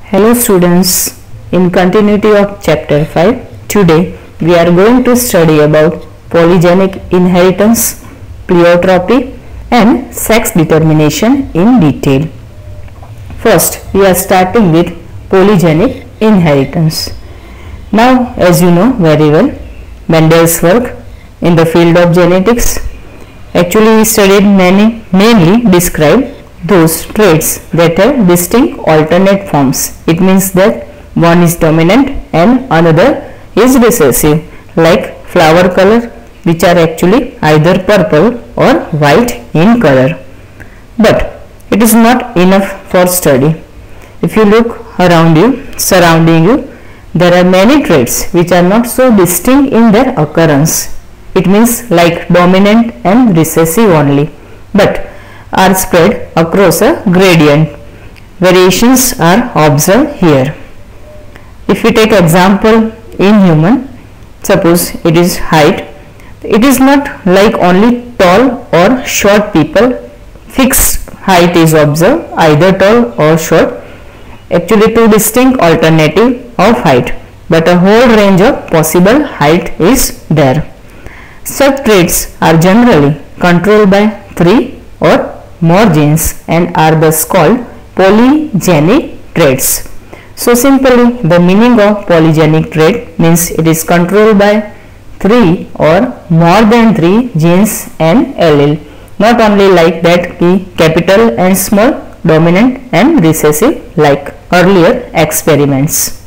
Hello students, in continuity of chapter 5, today we are going to study about polygenic inheritance, pleiotropy and sex determination in detail. First, we are starting with polygenic inheritance. Now, as you know very well, Mendel's work in the field of genetics actually studied mainly described those traits that have distinct alternate forms. It means that one is dominant and another is recessive, like flower color, which are actually either purple or white in color. But it is not enough for study. If you look around you, surrounding you, there are many traits which are not so distinct in their occurrence. It means like dominant and recessive only, but are spread across a gradient. Variations are observed here. If we take example in human, suppose it is height, it is not like only tall or short people. Fixed height is observed, either tall or short. Actually two distinct alternative of height, but a whole range of possible height is there. Such traits are generally controlled by 3 or more genes and are thus called polygenic traits. So simply the meaning of polygenic trait means it is controlled by 3 or more than 3 genes and allele. Not only like that capital and small, dominant and recessive like earlier experiments.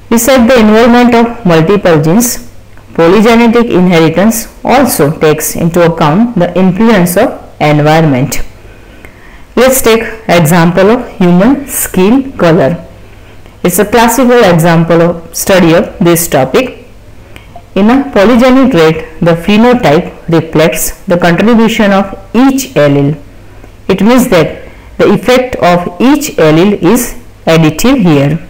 Besides the involvement of multiple genes, polygenetic inheritance also takes into account the influence of environment. Let's take example of human skin color. It's a classical example of study of this topic. In a polygenic trait, the phenotype reflects the contribution of each allele. It means that the effect of each allele is additive here.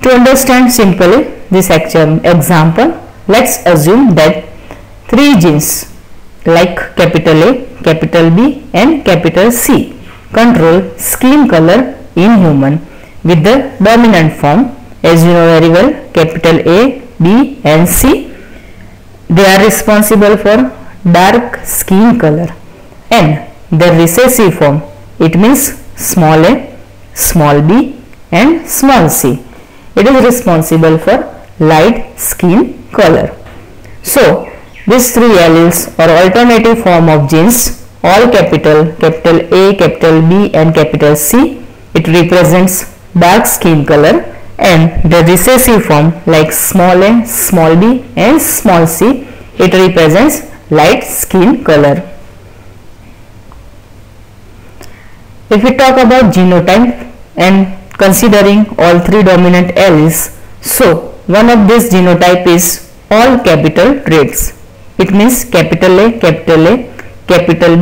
To understand simply this example, let's assume that 3 genes like capital A, capital B and capital C control skin color in human with the dominant form. As you know very well, capital A, B and C, they are responsible for dark skin color, and the recessive form, it means small a, small b and small c, it is responsible for light skin color. So these 3 alleles or alternative form of genes, all capital A, capital B and capital C, it represents dark skin color, and the recessive form like small a, small b and small c, it represents light skin color. If we talk about genotype and considering all 3 dominant alleles, so one of this genotype is all capital traits. It means capital A, capital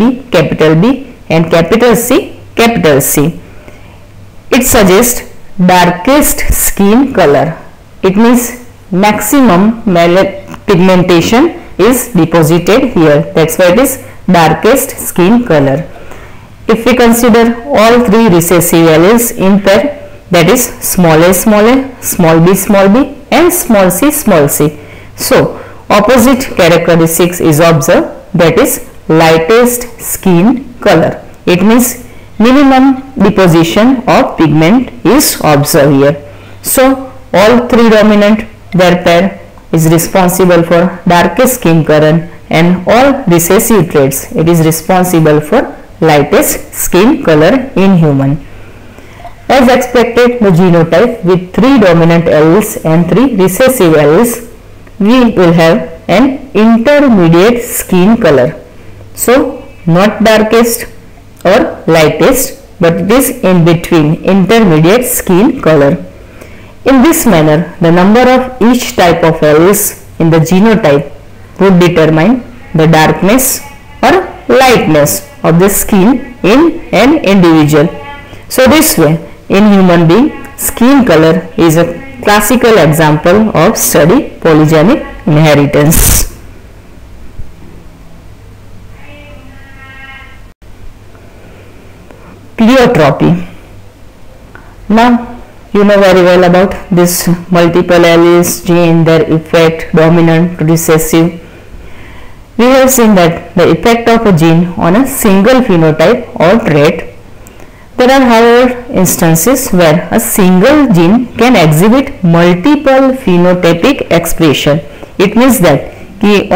B and capital C, capital C. It suggests darkest skin color. It means maximum pigmentation is deposited here. That's why it is darkest skin color. If we consider all 3 recessive alleles in pair, that is small a, small b and small c. So opposite characteristics is observed, that is lightest skin color. It means minimum deposition of pigment is observed here. So all 3 dominant, their pair is responsible for darkest skin color, and all recessive traits, it is responsible for lightest skin color in human. As expected, the genotype with 3 dominant alleles and 3 recessive alleles, we will have an intermediate skin color. So not darkest or lightest, but it is in between, intermediate skin color. In this manner, the number of each type of alleles in the genotype would determine the darkness or lightness of the skin in an individual. So this way, in human being, skin color is a classical example of study polygenic inheritance. Pleiotropy. Now you know very well about this multiple alleles gene, their effect, dominant, recessive. We have seen that the effect of a gene on a single phenotype or trait. There are, however, instances where a single gene can exhibit multiple phenotypic expression. It means that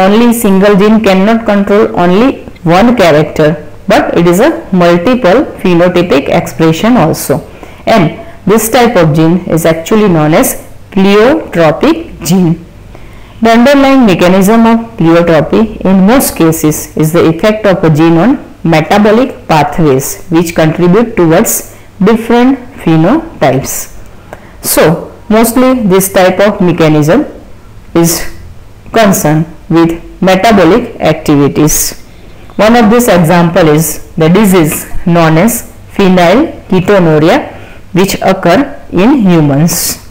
only single gene cannot control only one character, but it is a multiple phenotypic expression also. And this type of gene is actually known as pleiotropic gene. The underlying mechanism of pleiotropy in most cases is the effect of a gene on metabolic pathways which contribute towards different phenotypes. So, mostly this type of mechanism is concerned with metabolic activities. One of this example is the disease known as phenylketonuria, which occur in humans.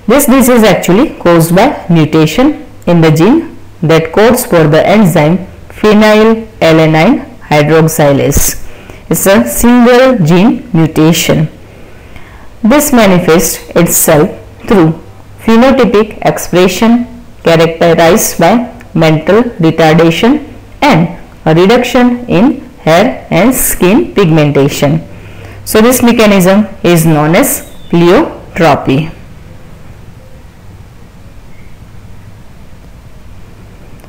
This disease actually caused by mutation in the gene that codes for the enzyme phenylalanine hydroxylase. It's a single gene mutation. This manifests itself through phenotypic expression characterized by mental retardation and a reduction in hair and skin pigmentation. So this mechanism is known as pleiotropy.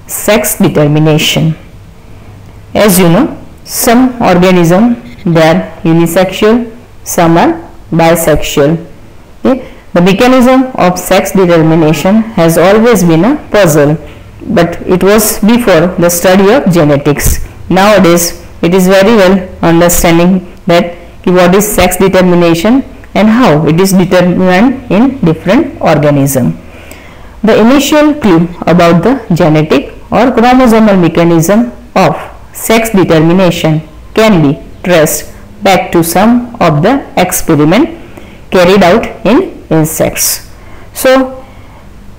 Sex determination. As you know, some organisms they are unisexual, some are bisexual. Okay? The mechanism of sex determination has always been a puzzle, but it was before the study of genetics. Nowadays, it is very well understanding that what is sex determination and how it is determined in different organisms. The initial clue about the genetic or chromosomal mechanism of sex determination can be traced back to some of the experiments carried out in insects. So,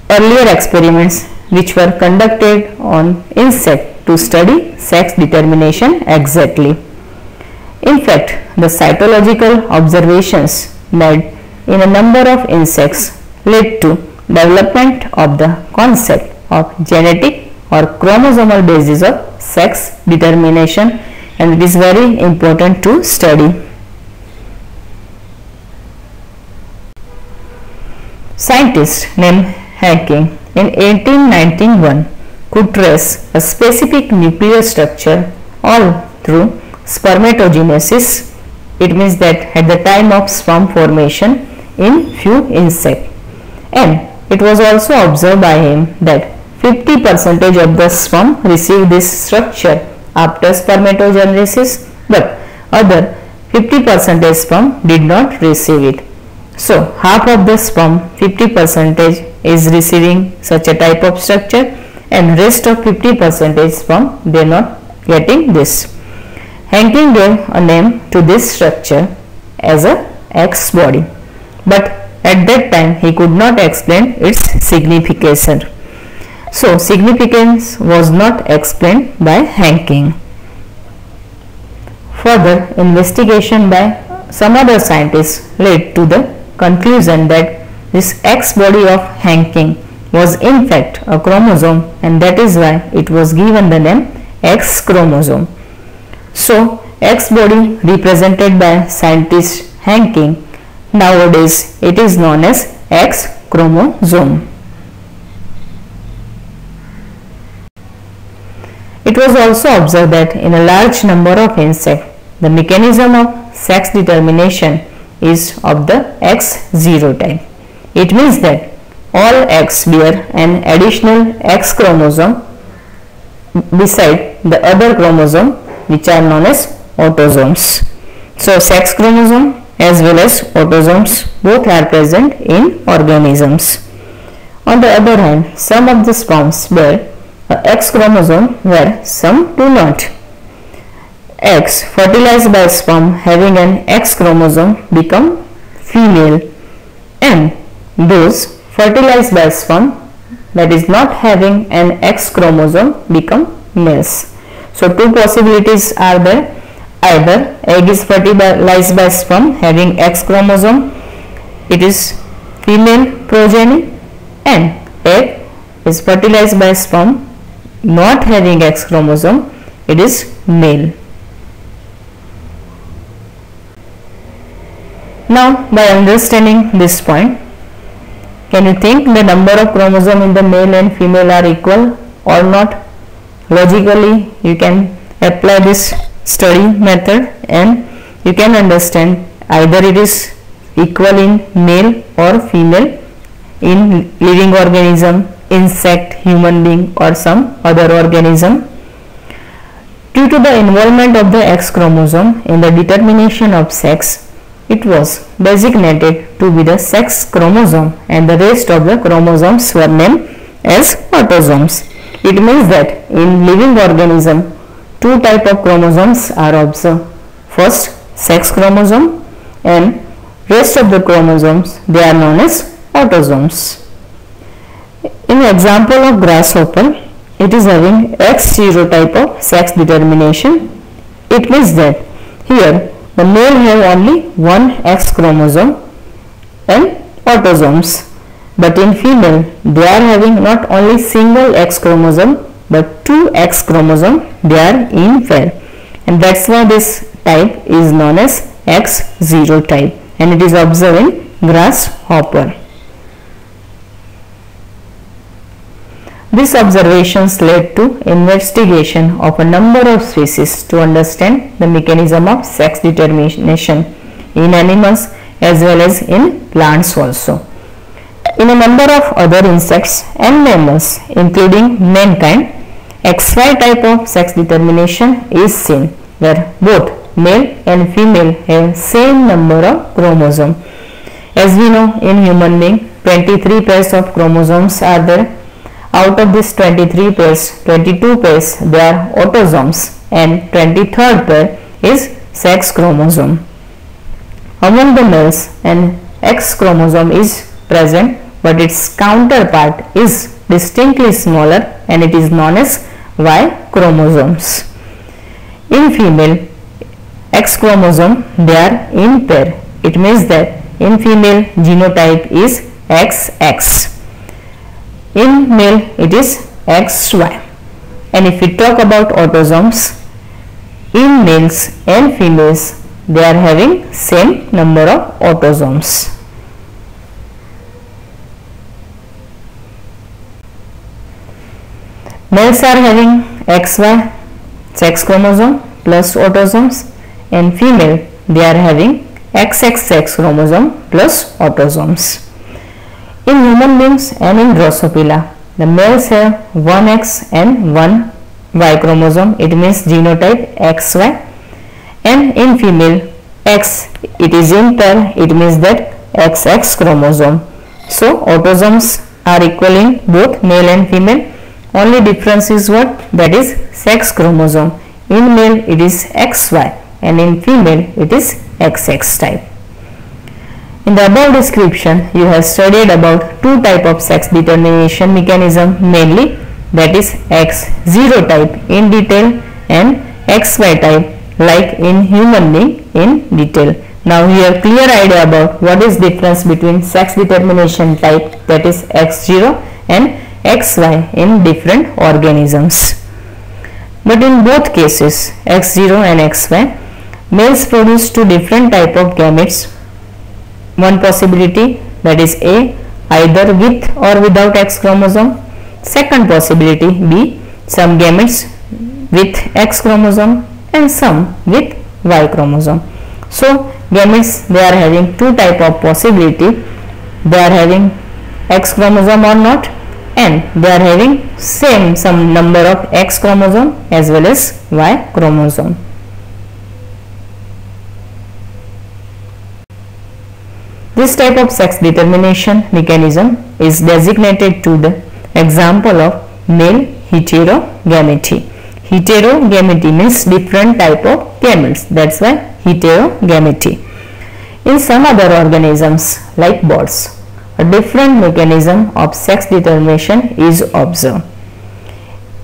earlier experiments which were conducted on insects to study sex determination exactly. In fact, the cytological observations made in a number of insects led to development of the concept of genetic or chromosomal basis of sex determination, and it is very important to study. Scientist named Hanking in 1891 could trace a specific nuclear structure all through spermatogenesis. It means that at the time of sperm formation in few insects, and it was also observed by him that 50% of the sperm received this structure after spermatogenesis, but other 50% sperm did not receive it. So, half of the sperm, 50% is receiving such a type of structure, and rest of 50% sperm they are not getting this. Hanking gave a name to this structure as a X body, but at that time he could not explain its signification. So, significance was not explained by Hanking. Further investigation by some other scientists led to the conclusion that this X body of Hanking was in fact a chromosome, and that is why it was given the name X chromosome. So, X body represented by scientist Hanking, nowadays it is known as X chromosome. It was also observed that in a large number of insects, the mechanism of sex determination is of the X0 type. It means that all X bear an additional X chromosome beside the other chromosome, which are known as autosomes. So, sex chromosome as well as autosomes both are present in organisms. On the other hand, some of the sperms bear a X chromosome where some do not. Eggs fertilized by sperm having an X chromosome become female, and those fertilized by sperm that is not having an X chromosome become males. So two possibilities are there. Either egg is fertilized by sperm having X chromosome, it is female progeny, and egg is fertilized by sperm not having X chromosome, it is male. Now, by understanding this point, can you think the number of chromosomes in the male and female are equal or not? Logically, you can apply this study method and you can understand either it is equal in male or female in living organism, insect, human being or some other organism. Due to the involvement of the X chromosome in the determination of sex, it was designated to be the sex chromosome and the rest of the chromosomes were named as autosomes. It means that in living organism, two types of chromosomes are observed. First, sex chromosome, and rest of the chromosomes, they are known as autosomes. In the example of grasshopper, it is having X0 type of sex determination. It means that here the male have only one X chromosome and autosomes, but in female they are having not only single X chromosome but two X chromosome, they are in pair, and that's why this type is known as X0 type, and it is observed in grasshopper. These observations led to investigation of a number of species to understand the mechanism of sex determination in animals as well as in plants also. In a number of other insects and mammals including mankind, XY type of sex determination is seen where both male and female have same number of chromosomes. As we know, in human being 23 pairs of chromosomes are there. Out of this 23 pairs, 22 pairs they are autosomes and 23rd pair is sex chromosome. Among the males an X chromosome is present, but its counterpart is distinctly smaller and it is known as Y chromosomes. In female, X chromosome they are in pair. It means that in female genotype is XX. In male it is XY. And if we talk about autosomes, in males and females they are having same number of autosomes. Males are having XY sex chromosome plus autosomes, and female they are having XX sex chromosome plus autosomes. In human beings and in Drosophila, the males have one X and one Y chromosome, it means genotype XY, and in female X it is in pair, it means that XX chromosome. So autosomes are equal in both male and female. Only difference is what? That is sex chromosome. In male it is XY and in female it is XX type. In the above description, you have studied about two types of sex determination mechanism, mainly that is X0 type in detail and XY type like in human being in detail. Now you have clear idea about what is difference between sex determination type, that is X0 and XY in different organisms. But in both cases, X0 and XY, males produce two different type of gametes. One possibility, that is A, either with or without X chromosome. Second possibility B, some gametes with X chromosome and some with Y chromosome. So gametes, they are having two type of possibility. They are having X chromosome or not, and they are having some number of X chromosome as well as Y chromosome. This type of sex determination mechanism is designated to the example of male heterogamety. Heterogamety means different type of gametes, that's why heterogamety. In some other organisms like birds, a different mechanism of sex determination is observed.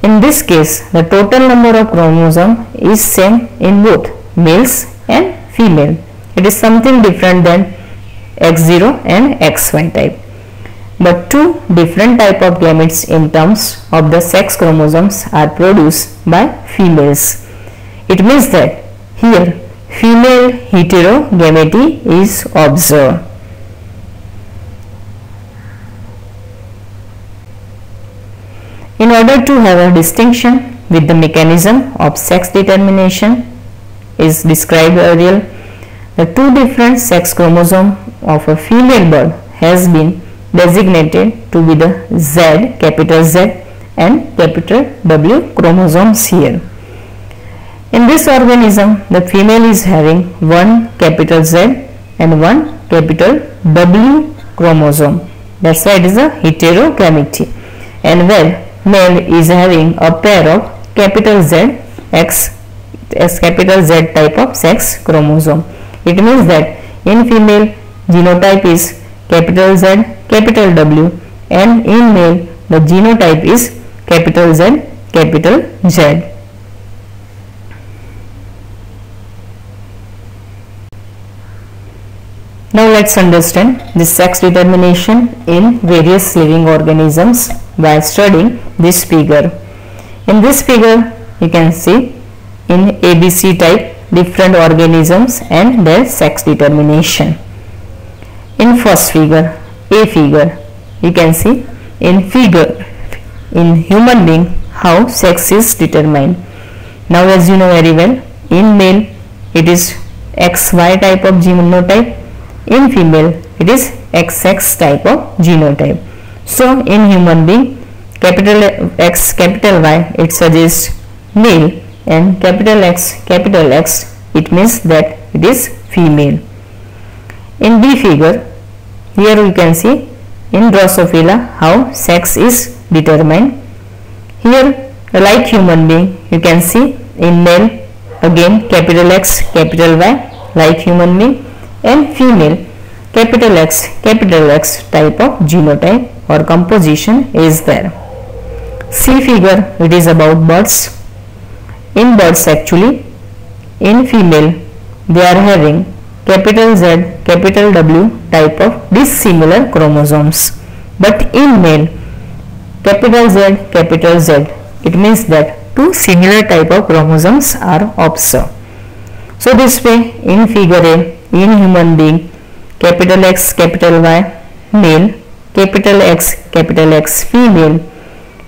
In this case, the total number of chromosomes is same in both males and female. It is something different than X0 and XY type. But two different type of gametes in terms of the sex chromosomes are produced by females. It means that here female heterogamety is observed. In order to have a distinction with the mechanism of sex determination is described earlier, the two different sex chromosomes of a female bird has been designated to be the Z, capital Z and capital W chromosomes here. In this organism, the female is having one capital Z and one capital W chromosome. That's why it is a heterogamety. And where male is having a pair of capital Z X capital Z type of sex chromosome. It means that in female genotype is capital Z capital W and in male the genotype is capital Z capital Z. Now let's understand the sex determination in various living organisms by studying this figure. In this figure you can see in ABC type different organisms and their sex determination. In first figure, A figure, you can see in human being how sex is determined. Now as you know very well, in male it is XY type of genotype, in female it is XX type of genotype. So in human being, capital X capital Y it suggests male and capital X it means that it is female. In B figure, here we can see in Drosophila how sex is determined. Here like human being you can see in male again capital X capital Y like human being, and female capital X type of genotype or composition is there. C figure, it is about birds. In birds actually, in female they are having capital Z capital W type of dissimilar chromosomes, but in male capital Z it means that two similar type of chromosomes are observed. So this way in figure A, in human being capital X capital Y male, capital X female.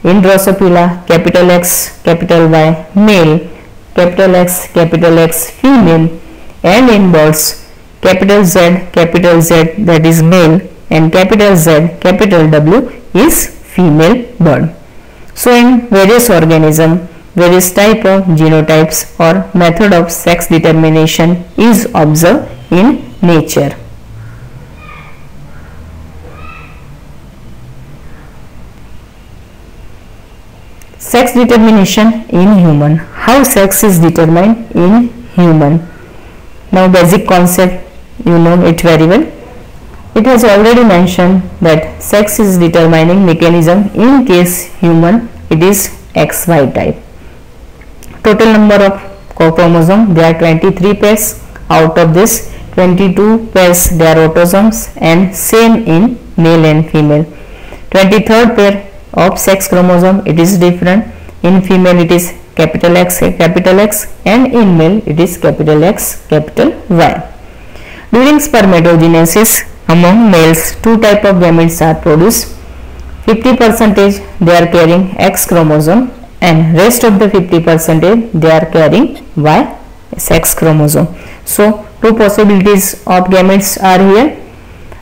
In Drosophila capital X capital Y male, capital X female, and in birds capital Z that is male and capital Z capital W is female bird. So in various organism, various type of genotypes or method of sex determination is observed in nature. Sex determination in human. How sex is determined in human? Now basic concept, you know it very well. It has already mentioned that sex is determining mechanism. In case human it is XY type. Total number of chromosomes, there are 23 pairs. Out of this 22 pairs they are autosomes and same in male and female. 23rd pair of sex chromosome it is different. In female it is capital X and in male it is capital X capital Y. During spermatogenesis among males two type of gametes are produced. 50% they are carrying X chromosome and rest of the 50% they are carrying Y sex chromosome. So two possibilities of gametes are here,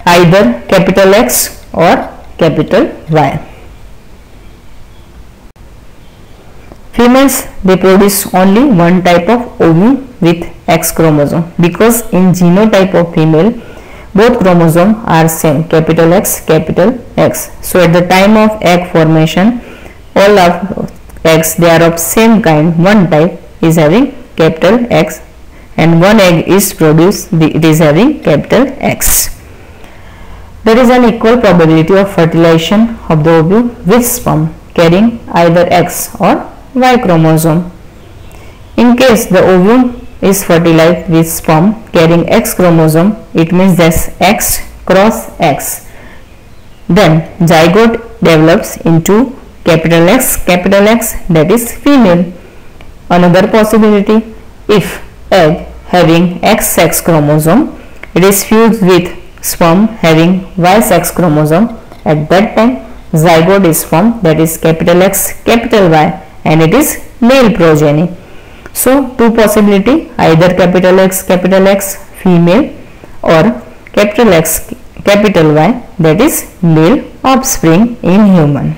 either capital X or capital Y. Females they produce only one type of ovum with X chromosome because in genotype of female both chromosomes are same capital X. So at the time of egg formation all of eggs they are of same kind, one type is having capital X and one egg is produced, it is having capital X. There is an equal probability of fertilization of the ovum with sperm. carrying either X or Y chromosome. In case the ovum is fertilized with sperm carrying X chromosome, it means that's X cross X. Then zygote develops into capital X, that is female. Another possibility, if egg having X sex chromosome, it is fused with sperm having Y sex chromosome, at that time zygote is formed, that is capital X, capital Y, and it is male progeny. So two possibility, either capital X female or capital X capital Y, that is male offspring in human.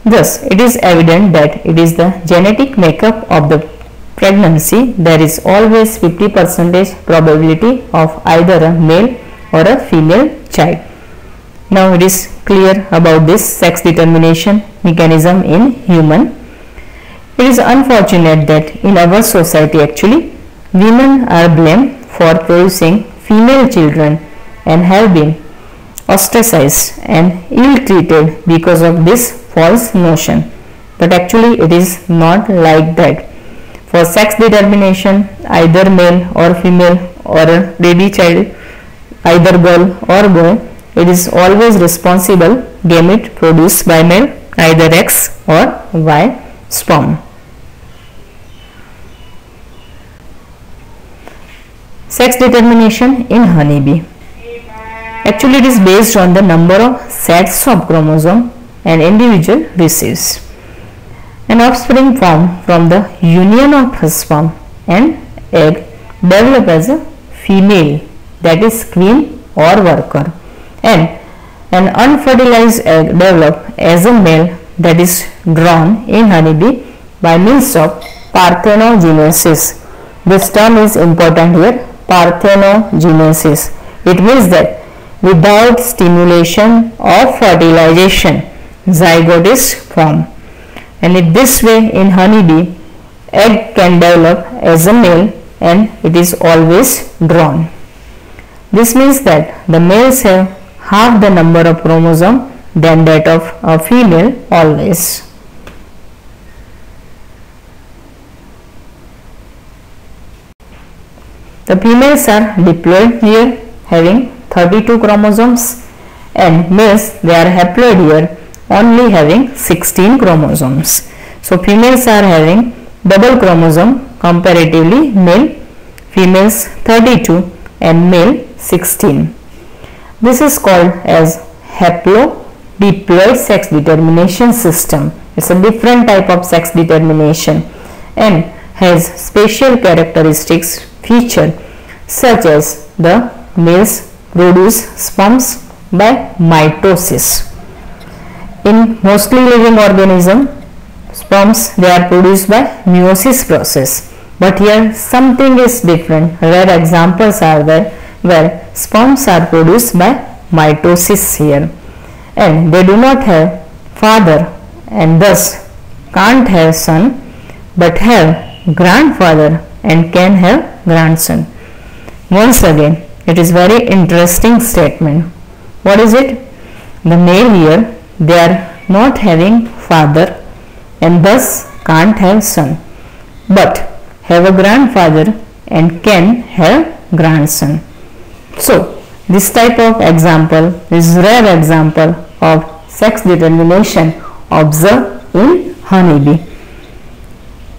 Thus, it is evident that it is the genetic makeup of the pregnancy. There is always 50% probability of either a male or a female child. Now it is clear about this sex determination mechanism in human. It is unfortunate that in our society actually women are blamed for producing female children and have been ostracized and ill-treated because of this false notion. But actually it is not like that. For sex determination, either male or female or a baby child, either girl or boy, it is always responsible gamete produced by male, either X or Y sperm. Sex determination in honeybee. Actually, it is based on the number of sets of chromosome an individual receives. An offspring formed from the union of sperm and egg develop as a female, that is queen or worker, and an unfertilized egg develop as a male, that is drawn in honeybee by means of parthenogenesis. This term is important here, parthenogenesis. It means that without stimulation of fertilization, zygote is formed, and in this way in honeybee egg can develop as a male and it is always drawn. This means that the males have half the number of chromosome than that of a female always. The females are diploid here having 32 chromosomes, and males they are haploid here only having 16 chromosomes. So females are having double chromosome comparatively, male females 32 and male 16. This is called as haplodiploid sex determination system. It's a different type of sex determination and has special characteristics feature such as the males produce sperms by mitosis. In mostly living organism, sperms they are produced by meiosis process, but here something is different. Rare examples are there where sperms are produced by mitosis here, and they do not have father and thus can't have son, but have grandfather and can have grandson. Once again, it is very interesting statement. What is it? The male here, they are not having father and thus can't have son, but have a grandfather and can have grandson. So this type of example is rare example of sex determination observed in honeybee.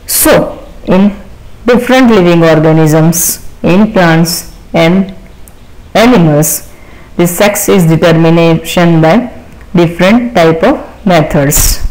So in different living organisms, in plants and animals, the sex is determination by different type of methods.